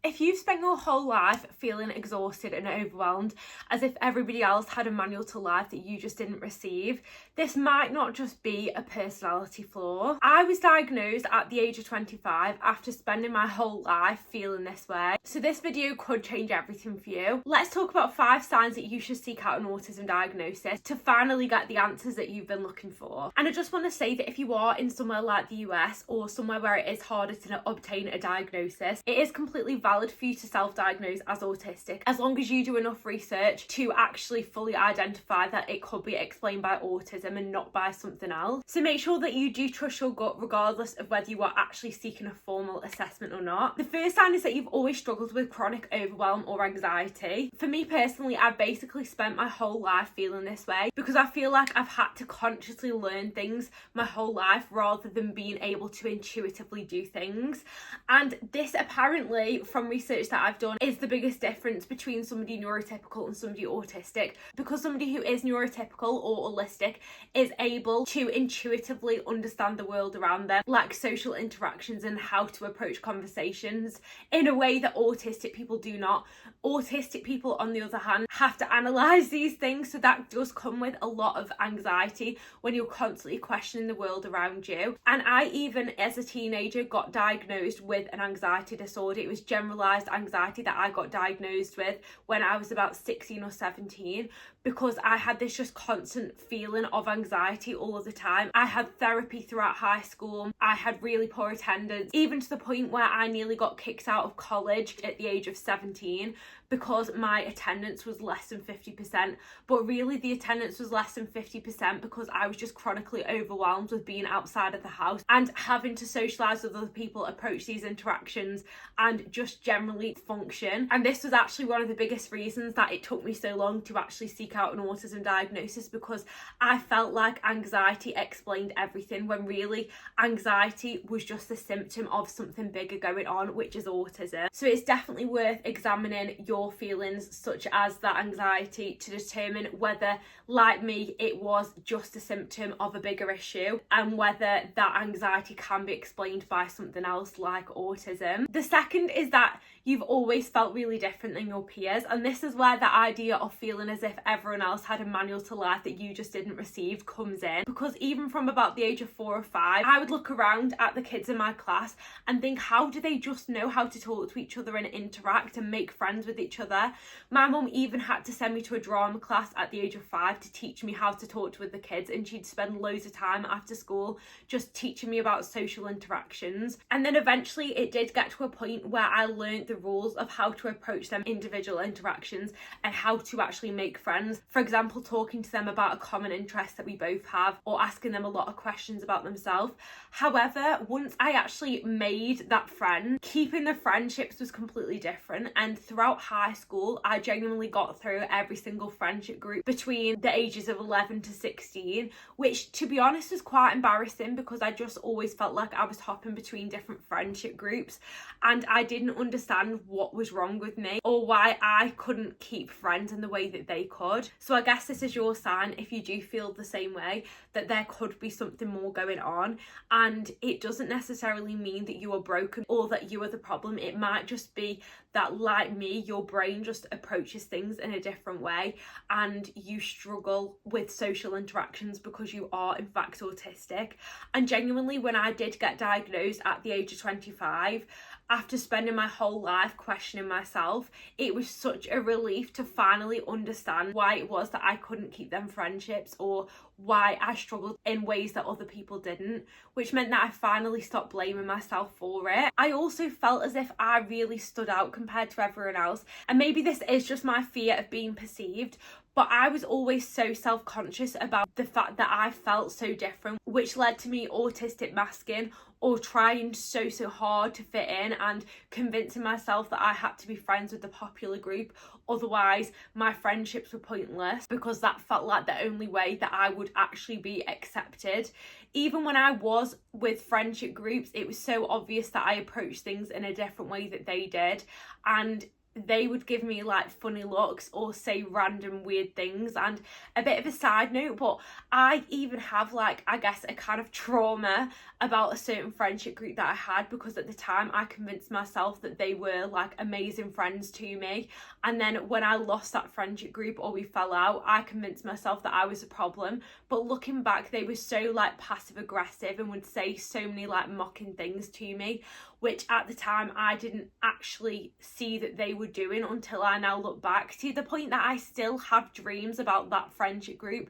If you've spent your whole life feeling exhausted and overwhelmed, as if everybody else had a manual to life that you just didn't receive, this might not just be a personality flaw. I was diagnosed at the age of 25 after spending my whole life feeling this way. So this video could change everything for you. Let's talk about 5 signs that you should seek out an autism diagnosis to finally get the answers that you've been looking for. And I just want to say that if you are in somewhere like the US or somewhere where it is harder to obtain a diagnosis, it is completely valid for you to self-diagnose as autistic, as long as you do enough research to actually fully identify that it could be explained by autism and not by something else. So make sure that you do trust your gut regardless of whether you are actually seeking a formal assessment or not. The first sign is that you've always struggled with chronic overwhelm or anxiety. For me personally, I've basically spent my whole life feeling this way because I feel like I've had to consciously learn things my whole life rather than being able to intuitively do things. And this apparently, from research that I've done, is the biggest difference between somebody neurotypical and somebody autistic, because somebody who is neurotypical or autistic is able to intuitively understand the world around them, like social interactions and how to approach conversations, in a way that autistic people do not. Autistic people, on the other hand, have to analyse these things, so that does come with a lot of anxiety when you're constantly questioning the world around you. And I even, as a teenager, got diagnosed with an anxiety disorder. It was generalised anxiety that I got diagnosed with when I was about 16 or 17, because I had this just constant feeling of anxiety all of the time. I had therapy throughout high school. I had really poor attendance, even to the point where I nearly got kicked out of college at the age of 17 because my attendance was less than 50%. But really the attendance was less than 50% because I was just chronically overwhelmed with being outside of the house and having to socialise with other people, approach these interactions and just generally function. And this was actually one of the biggest reasons that it took me so long to actually seek out an autism diagnosis, because I felt like anxiety explained everything when really anxiety was just a symptom of something bigger going on, which is autism. So it's definitely worth examining your feelings such as that anxiety to determine whether, like me, it was just a symptom of a bigger issue and whether that anxiety can be explained by something else like autism. The second is that you've always felt really different than your peers, and this is where the idea of feeling as if everyone else had a manual to life that you just didn't receive comes in. Because even from about the age of 4 or 5, I would look around at the kids in my class and think, how do they just know how to talk to each other and interact and make friends with each other? My mum even had to send me to a drama class at the age of 5 to teach me how to talk with the kids, and she'd spend loads of time after school just teaching me about social interactions. And then eventually it did get to a point where I learned the rules of how to approach them individual interactions and how to actually make friends. For example, talking to them about a common interest that we both have, or asking them a lot of questions about themselves. However, once I actually made that friend, keeping the friendships was completely different. And throughout high school, I genuinely got through every single friendship group between the ages of 11 to 16, which, to be honest, was quite embarrassing because I just always felt like I was hopping between different friendship groups and I didn't understand what was wrong with me or why I couldn't keep friends in the way that they could. So I guess this is your sign, if you do feel the same way, that there could be something more going on. And it doesn't necessarily mean that you are broken or that you are the problem. It might just be that, like me, your brain just approaches things in a different way and you struggle with social interactions because you are in fact autistic. And genuinely, when I did get diagnosed at the age of 25, after spending my whole life questioning myself, it was such a relief to finally understand why it was that I couldn't keep them friendships or why I struggled in ways that other people didn't, which meant that I finally stopped blaming myself for it. I also felt as if I really stood out compared to everyone else, and maybe this is just my fear of being perceived, but I was always so self-conscious about the fact that I felt so different, which led to me autistic masking or trying so hard to fit in and convincing myself that I had to be friends with the popular group, otherwise my friendships were pointless, because that felt like the only way that I would actually be accepted. Even when I was with friendship groups, it was so obvious that I approached things in a different way that they did, and they would give me like funny looks or say random weird things. And a bit of a side note, but I even have like, I guess, a kind of trauma about a certain friendship group that I had, because at the time I convinced myself that they were like amazing friends to me, and then when I lost that friendship group or we fell out, I convinced myself that I was a problem. But looking back, they were so like passive aggressive and would say so many like mocking things to me, which at the time I didn't actually see that they were doing until I now look back, to the point that I still have dreams about that friendship group,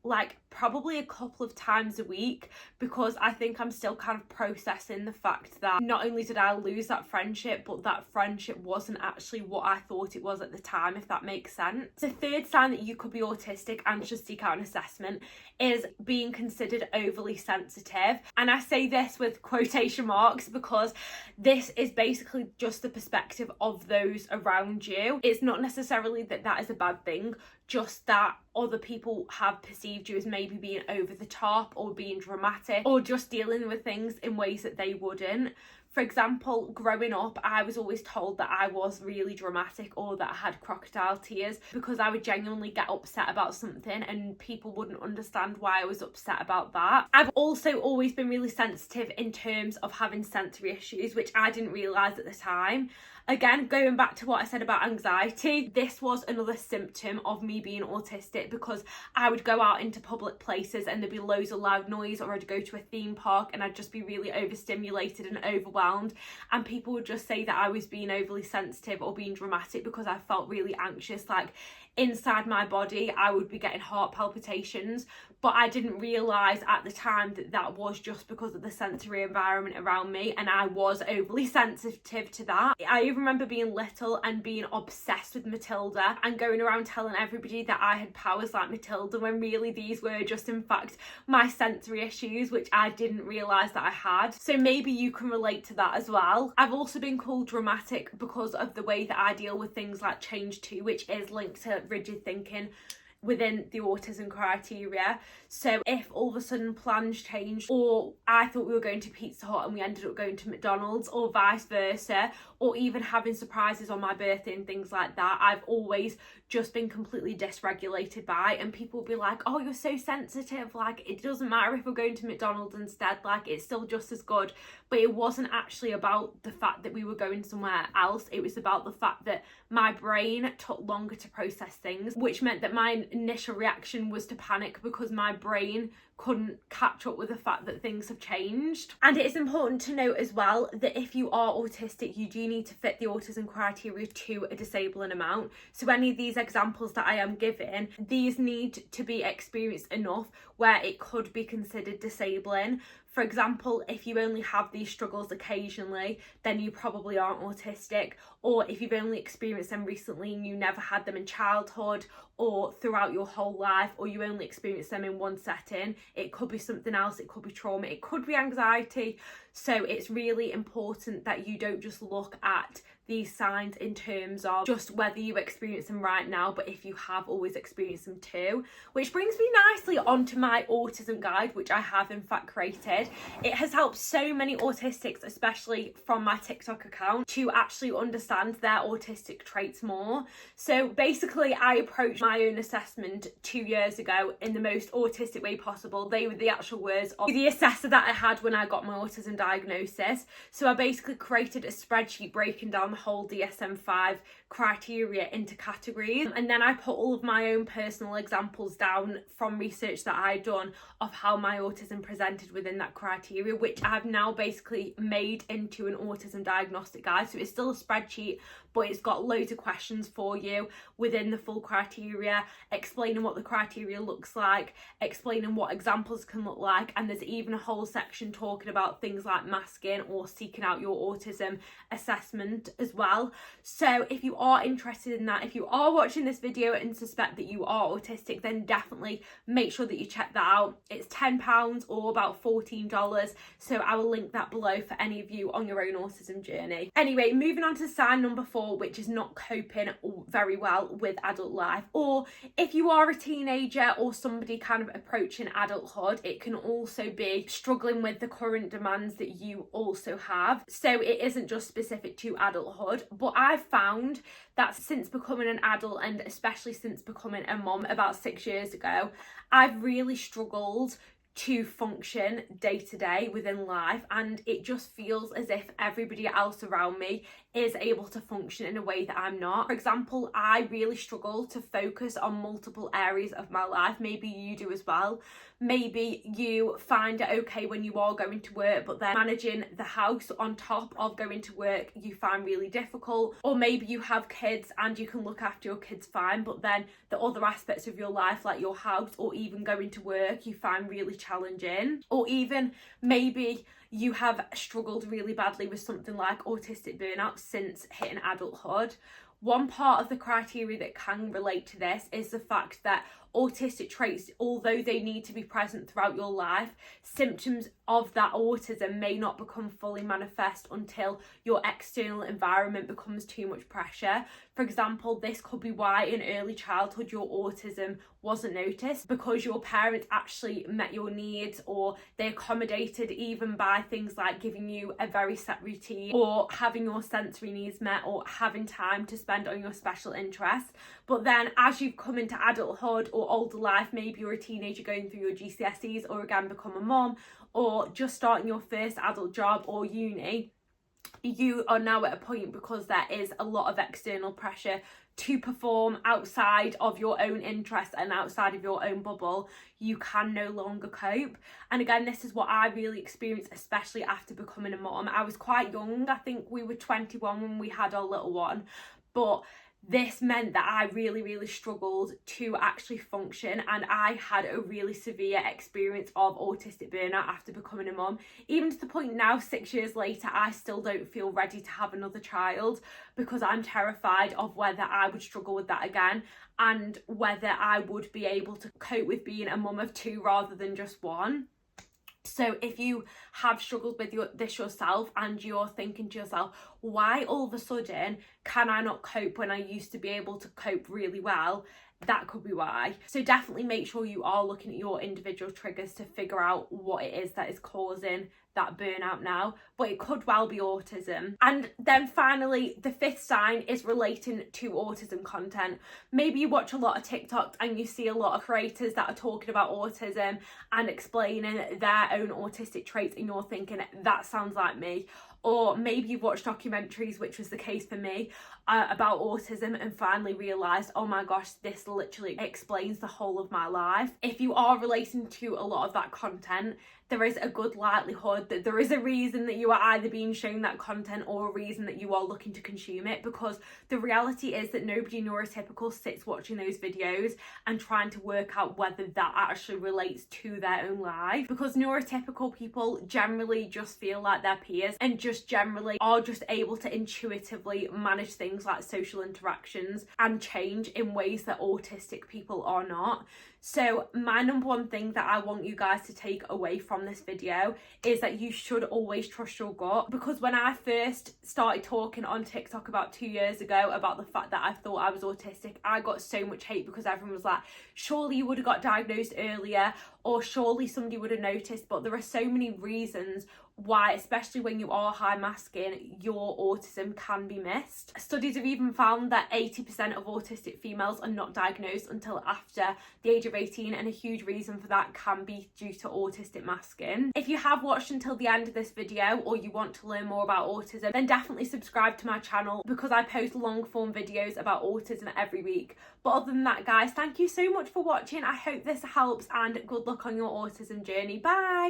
like probably a couple of times a week, because I think I'm still kind of processing the fact that not only did I lose that friendship, but that friendship wasn't actually what I thought it was at the time, if that makes sense. The third sign that you could be autistic and should seek out an assessment is being considered overly sensitive. And I say this with quotation marks because this is basically just the perspective of those around you. It's not necessarily that that is a bad thing, just that other people have perceived you as maybe being over the top or being dramatic or just dealing with things in ways that they wouldn't. For example, growing up, I was always told that I was really dramatic or that I had crocodile tears, because I would genuinely get upset about something and people wouldn't understand why I was upset about that. I've also always been really sensitive in terms of having sensory issues, which I didn't realise at the time. Again, going back to what I said about anxiety, this was another symptom of me being autistic, because I would go out into public places and there'd be loads of loud noise, or I'd go to a theme park and I'd just be really overstimulated and overwhelmed, and people would just say that I was being overly sensitive or being dramatic because I felt really anxious. Like inside my body, I would be getting heart palpitations, but I didn't realise at the time that that was just because of the sensory environment around me, and I was overly sensitive to that. I remember being little and being obsessed with Matilda and going around telling everybody that I had powers like Matilda, when really these were just in fact my sensory issues, which I didn't realise that I had. So maybe you can relate to that as well. I've also been called dramatic because of the way that I deal with things like change too, which is linked to rigid thinking within the autism criteria. So if all of a sudden plans changed, or I thought we were going to Pizza Hut and we ended up going to McDonald's, or vice versa, or even having surprises on my birthday and things like that, I've always just been completely dysregulated by, and people will be like, oh, you're so sensitive, like it doesn't matter if we're going to McDonald's instead, like it's still just as good. But it wasn't actually about the fact that we were going somewhere else, it was about the fact that my brain took longer to process things, which meant that my initial reaction was to panic because my brain couldn't catch up with the fact that things have changed. And it is important to note as well that if you are autistic, you do need to fit the autism criteria to a disabling amount. So any of these examples that I am giving, these need to be experienced enough where it could be considered disabling. For example, if you only have these struggles occasionally, then you probably aren't autistic. Or if you've only experienced them recently and you never had them in childhood or throughout your whole life, or you only experienced them in one setting, it could be something else, it could be trauma, it could be anxiety. So it's really important that you don't just look at these signs in terms of just whether you experience them right now, but if you have always experienced them too. Which brings me nicely onto my autism guide, which I have in fact created. It has helped so many autistics, especially from my TikTok account, to actually understand their autistic traits more. So basically I approached my own assessment 2 years ago in the most autistic way possible. They were the actual words of the assessor that I had when I got my autism diagnosis. So I basically created a spreadsheet breaking down the whole DSM-5 criteria into categories, and then I put all of my own personal examples down from research that I'd done of how my autism presented within that criteria, which I've now basically made into an autism diagnostic guide. So it's still a spreadsheet, but it's got loads of questions for you within the full criteria, explaining what the criteria looks like, explaining what examples can look like, and there's even a whole section talking about things like masking or seeking out your autism assessment as well. So if you are interested in that, if you are watching this video and suspect that you are autistic, then definitely make sure that you check that out. It's £10 or about $14, so I will link that below for any of you on your own autism journey. Anyway, moving on to sign number 4, which is not coping very well with adult life. Or if you are a teenager or somebody kind of approaching adulthood, it can also be struggling with the current demands that you also have. So it isn't just specific to adulthood, but I've found that since becoming an adult, and especially since becoming a mum about 6 years ago, I've really struggled to function day to day within life, and it just feels as if everybody else around me is able to function in a way that I'm not. For example, I really struggle to focus on multiple areas of my life. Maybe you do as well. Maybe you find it okay when you are going to work, but then managing the house on top of going to work you find really difficult. Or maybe you have kids and you can look after your kids fine, but then the other aspects of your life, like your house or even going to work, you find really challenging. Or even maybe you have struggled really badly with something like autistic burnout since hitting adulthood. One part of the criteria that can relate to this is the fact that autistic traits, although they need to be present throughout your life, symptoms of that autism may not become fully manifest until your external environment becomes too much pressure. For example, this could be why in early childhood your autism wasn't noticed, because your parents actually met your needs, or they accommodated even by things like giving you a very set routine, or having your sensory needs met, or having time to spend on your special interests. But then as you've come into adulthood or older life, maybe you're a teenager going through your GCSEs, or again become a mum, or just starting your first adult job or uni, you are now at a point, because there is a lot of external pressure to perform outside of your own interests and outside of your own bubble, you can no longer cope. And again, this is what I really experienced, especially after becoming a mum. I was quite young. I think we were 21 when we had our little one, but this meant that I really struggled to actually function, and I had a really severe experience of autistic burnout after becoming a mum. Even to the point now, 6 years later, I still don't feel ready to have another child, because I'm terrified of whether I would struggle with that again, and whether I would be able to cope with being a mum of two rather than just one. So if you have struggled with this yourself, and you're thinking to yourself, why all of a sudden can I not cope when I used to be able to cope really well? That could be why. So definitely make sure you are looking at your individual triggers to figure out what it is that is causing that burnout now, but it could well be autism. And then finally, the fifth sign is relating to autism content. Maybe you watch a lot of TikToks and you see a lot of creators that are talking about autism and explaining their own autistic traits, and you're thinking, that sounds like me. Or maybe you've watched documentaries, which was the case for me, about autism, and finally realised, oh my gosh, this literally explains the whole of my life. If you are relating to a lot of that content, there is a good likelihood that there is a reason that you are either being shown that content, or a reason that you are looking to consume it, because the reality is that nobody neurotypical sits watching those videos and trying to work out whether that actually relates to their own life, because neurotypical people generally just feel like their peers, and just generally are just able to intuitively manage things like social interactions and change in ways that autistic people are not. So my number one thing that I want you guys to take away from this video is that you should always trust your gut. Because when I first started talking on TikTok about 2 years ago about the fact that I thought I was autistic, I got so much hate, because everyone was like, surely you would have got diagnosed earlier, or surely somebody would have noticed. But there are so many reasons why, especially when you are high masking, your autism can be missed. Studies have even found that 80% of autistic females are not diagnosed until after the age of 18, and a huge reason for that can be due to autistic masking. If you have watched until the end of this video, or you want to learn more about autism, then definitely subscribe to my channel, because I post long form videos about autism every week. But other than that, guys, thank you so much for watching. I hope this helps, and good luck on your autism journey. Bye.